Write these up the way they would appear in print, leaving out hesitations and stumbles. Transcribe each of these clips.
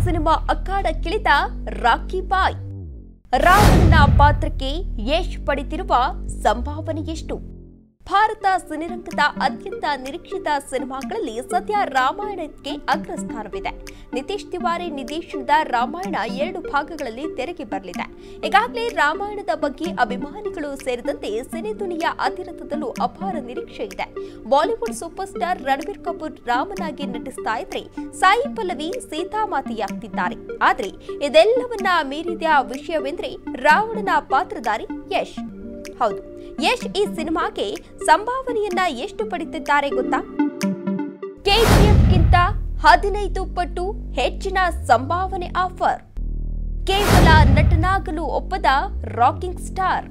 Cinema ಅಖಾಡಕ್ಕಿಳಿದ rakhi ಬಾಯ್. ರಾವಣನ ಪಾತ್ರಕ್ಕೆ ಯಶ್ ಪಡೆದಿರುವ ಸಂಭಾವನೆ ಎಷ್ಟು? ಭಾರತ ಸಿನಿರಂಗದ ಅತ್ಯಂತ ನಿರೀಕ್ಷಿತ ಸಿನಿಮಾಗಳಲ್ಲಿ ಸದ್ಯ ರಾಮಾಯಣಕ್ಕೆ ಅಗ್ರಸ್ಥಾನವಿದೆ. ನಿತೀಶ್ ತಿವಾರಿ ನಿರ್ದೇಶನದ ರಾಮಾಯಣ 2 ಭಾಗಗಳಲ್ಲಿ ತೆರೆಗೆ ಬರಲಿದೆ. ಈಗಾಗಲೇ ರಾಮಾಯಣದ ಬಗ್ಗೆ ಅಭಿಮಾನಿಗಳು ಸೇರಿದಂತೆ ಸಿನಿದುನಿಯ ಅತಿರಥದಲ್ಲೂ ಅಪಾರ ನಿರೀಕ್ಷೆ ಇದೆ. Bollywood super star Ranbir Kapoor ರಾಮನಾಗಿ ನಟಿಸ್ತಾ ಇದ್ರೆ, ಸಾಯಿ ಪಲ್ಲವಿ ಸೀತಾಮಾತೆಯಾಗ್ತಿದ್ದಾರೆ. ಆದ್ರೆ ಇದೆಲ್ಲವನ್ನ ಮೀರಿದ ವಿಷಯವೆಂದ್ರೆ ರಾವಣನ ಪಾತ್ರಧಾರಿ ಯಶ್. ಹೌದು, ಯಶ್ ಈ ಸಿನಿಮಾಗೆ ಸಂಭಾವನೆಯನ್ನ ಎಷ್ಟು ಪಡೆದಿದ್ದಾರೆ ಗೊತ್ತಾ? ಕೆಜಿಎಫ್ಗಿಂತ 15 ಪಟ್ಟು ಹೆಚ್ಚಿನ ಸಂಭಾವನೆ ಆಫರ್. ಕೇವಲ ನಟನಾಗಲು ಒಪ್ಪದ ರಾಕಿಂಗ್ ಸ್ಟಾರ್.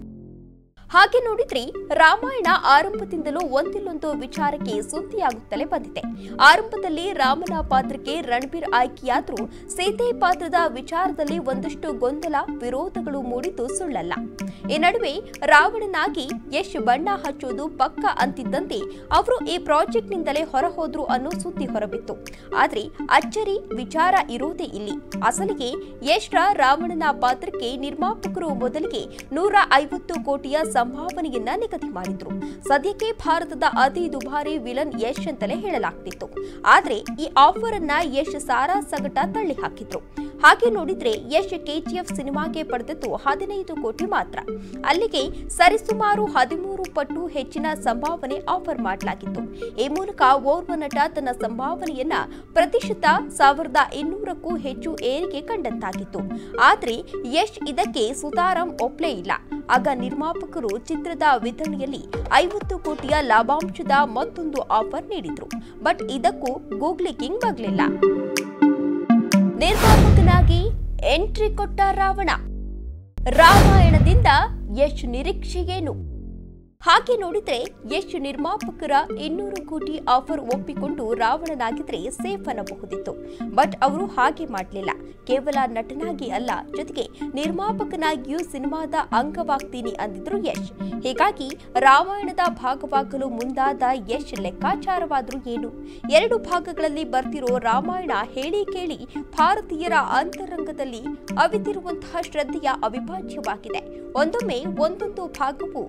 ಹಾಗೆ ನೋಡಿದ್ರೆ ರಾಮಾಯಣ ಆರಂಭದಿಂದಲೂ ಒಂದಿಲ್ಲೊಂದು ವಿಚಾರಕ್ಕೆ ಸುದ್ದಿಯಾಗುತ್ತಲೇ ಬಂದಿದೆ. ಆರಂಭದಲ್ಲಿ ರಾಮನ ಪಾತ್ರಕ್ಕೆ ರಣಬೀರ್ ಆಯ್ಕೆಯಾದ್ರೂ ಸೀತೆ ಪಾತ್ರದ ವಿಚಾರದಲ್ಲಿ ಒಂದಷ್ಟು ಗೊಂದಲ, ವಿರೋಧಗಳು ಮೂಡಿದ್ದು ಸುಳ್ಳಲ್ಲ. ಈ ನಡುವೆ ರಾವಣನಾಗಿ ಯಶ್ ಬಣ್ಣ ಹಚ್ಚೋದು ಪಕ್ಕ ಅಂತಿದ್ದಂತೆ ಅವರು ಈ ಪ್ರಾಜೆಕ್ಟ್ನಿಂದಲೇ ಹೊರಹೋದ್ರು ಅನ್ನೋ ಸುದ್ದಿ ಹೊರಬಿತ್ತು. ಆದ್ರೆ ಅಚ್ಚರಿ ವಿಚಾರ ಇರೋದೇ ಇಲ್ಲಿ. ಅಸಲಿಗೆ ಯಶ್ ರಾವಣನ ಪಾತ್ರಕ್ಕೆ ನಿರ್ಮಾಪಕರು ಮೊದಲಿಗೆ 150 ಕೋಟಿಯ ಸಂಭಾವನೆಯನ್ನ ನಿಗದಿ ಮಾಡಿದ್ರು. ಸದ್ಯಕ್ಕೆ ಭಾರತದ ಅತಿ ದುಬಾರಿ ವಿಲನ್ ಯಶ್ ಅಂತಲೇ ಹೇಳಲಾಗ್ತಿತ್ತು. ಆದ್ರೆ ಈ ಆಫರ್ ಅನ್ನ ಯಶ್ ಸಾರಾಸಗಟ ತಳ್ಳಿ ಹಾಕಿದ್ರು. ಹಾಗೆ ನೋಡಿದ್ರೆ ಯಶ್ ಕೆಜಿಎಫ್ ಸಿನಿಮಾಗೆ ಪಡೆದದ್ದು 15 ಕೋಟಿ ಮಾತ್ರ. ಅಲ್ಲಿಗೆ ಸರಿಸುಮಾರು 13 ಪಟ್ಟು ಹೆಚ್ಚಿನ ಸಂಭಾವನೆ ಆಫರ್ ಮಾಡಲಾಗಿತ್ತು. ಈ ಮೂಲಕ ಓರ್ವ ನಟ ತನ್ನ ಸಂಭಾವನೆಯನ್ನ ಪ್ರತಿಶತ 1200ಕ್ಕೂ ಹೆಚ್ಚು ಏರಿಕೆ ಕಂಡಂತಾಗಿತ್ತು. ಆದ್ರೆ ಯಶ್ ಇದಕ್ಕೆ ಸುತಾರಾಂ ಒಪ್ಲೇ ಇಲ್ಲ. ಆಗ ನಿರ್ಮಾಪಕರು ಚಿತ್ರದ ವಿತರಣೆಯಲ್ಲಿ 50 ಕೋಟಿಯ ಲಾಭಾಂಶದ ಮತ್ತೊಂದು ಆಫರ್ ನೀಡಿದ್ರು. ಬಟ್ ಇದಕ್ಕೂ ಗೂಗ್ಲಿಂಗ್ ಬಗ್ಲಿಲ್ಲ. ನಿರ್ಮಾಪಕನಾಗಿ ಎಂಟ್ರಿ ಕೊಟ್ಟ ರಾವಣ. ರಾಮಾಯಣದಿಂದ ಯಶ್ ನಿರೀಕ್ಷೆ ಏನು? ಹಾಗೆ ನೋಡಿದ್ರೆ ಯಶ್ ನಿರ್ಮಾಪಕರ 200 ಕೋಟಿ ಆಫರ್ ಒಪ್ಪಿಕೊಂಡು ರಾವಣನಾಗಿದ್ರೆ ಸೇಫ್ ಅನ್ನಬಹುದಿತ್ತು. ಬಟ್ ಅವರು ಹಾಗೆ ಮಾಡಲಿಲ್ಲ. ಕೇವಲ ನಟನಾಗಿ ಅಲ್ಲ, ಜೊತೆಗೆ ನಿರ್ಮಾಪಕನಾಗಿಯೂ ಸಿನಿಮಾದ ಅಂಗವಾಗ್ತೀನಿ ಅಂದಿದ್ರು ಯಶ್. ಹೀಗಾಗಿ ರಾಮಾಯಣದ ಭಾಗವಾಗಲು ಮುಂದಾದ ಯಶ್ ಲೆಕ್ಕಾಚಾರವಾದ್ರೂ ಏನು? 2 ಭಾಗಗಳಲ್ಲಿ ಬರ್ತಿರೋ ರಾಮಾಯಣ ಹೇಳಿ ಕೇಳಿ ಭಾರತೀಯರ ಅಂತರಂಗದಲ್ಲಿ ಅವಿತಿರುವಂತಹ ಶ್ರದ್ಧೆಯ ಅವಿಭಾಜ್ಯವಾಗಿದೆ. ಒಂದೊಮ್ಮೆ ಒಂದೊಂದು ಭಾಗವು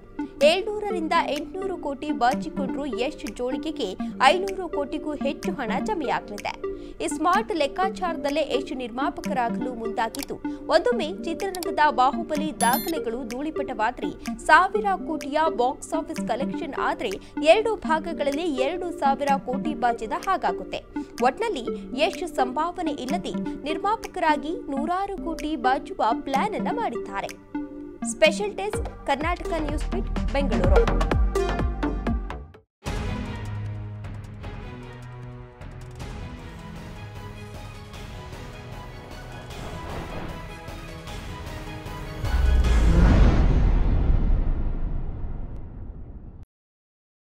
700ರಿಂದ 800 ಕೋಟಿ ಬಾಚಿಕೊಂಡ್ರು ಯಶ್ ಜೋಳಿಗೆಗೆ 500 ಕೋಟಿಗೂ ಹೆಚ್ಚು ಹಣ ಜಮೆಯಾಗಲಿದೆ. ಈ ಸ್ಮಾರ್ಟ್ ಲೆಕ್ಕಾಚಾರದಲ್ಲೇ ಯಶ್ ನಿರ್ಮಾಪಕರಾಗಲು ಮುಂದಾಗಿದ್ದು, ಒಂದೊಮ್ಮೆ ಚಿತ್ರರಂಗದ ಬಾಹುಬಲಿ ದಾಖಲೆಗಳು ಧೂಳಿಪಟವಾದ್ರೆ 1000 ಕೋಟಿಯ ಬಾಕ್ಸ್ ಆಫೀಸ್ ಕಲೆಕ್ಷನ್ ಆದ್ರೆ 2 ಭಾಗಗಳಲ್ಲಿ 2000 ಕೋಟಿ ಬಾಚಿದ ಹಾಗಾಗುತ್ತೆ. ಒಟ್ನಲ್ಲಿ ಯಶ್ ಸಂಭಾವನೆ ಇಲ್ಲದೆ ನಿರ್ಮಾಪಕರಾಗಿ 100 ಕೋಟಿ ಬಾಚುವ ಪ್ಲಾನ್ ಅನ್ನ ಮಾಡಿದ್ದಾರೆ. Special desk, Karnataka news beat, Bengaluru.